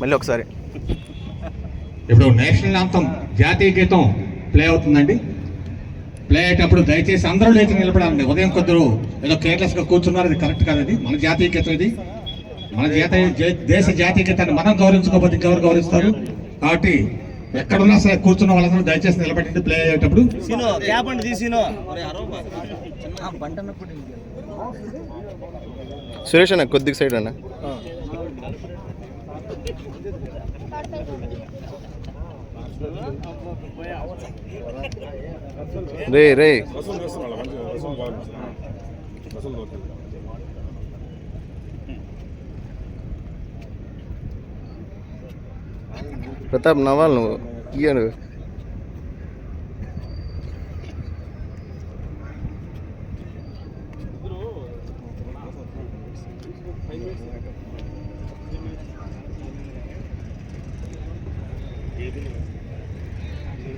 మళ్ళీ ఒకసారి. ఇప్పుడు నేషనల్ యాంథమ్ జాతీయ గీతం ప్లే అవుతుందండి. ప్లే అయ్యేటప్పుడు దయచేసి అందరూ లేచి నిలబడాలండి. ఉదయం కొద్దిరు ఏదో కేర్లెస్గా కూర్చున్నారు, అది కరెక్ట్ కాదు. అది మన జాతీయ గీతం, ఇది మన దేశ జాతీయ గీతాన్ని మనం గౌరవించుకోకపోతే ఇంకెవరు గౌరవిస్తారు? కాబట్టి ఎక్కడున్నా సరే కూర్చున్న వాళ్ళందరూ దయచేసి నిలబెట్టండి ప్లే అయ్యేటప్పుడు. సురేష్ అన్న కొద్దిగా సైడ్ అన్న. రే రే ప్రతాప్ నవ్వాలి నువ్వు ఇయ్యను.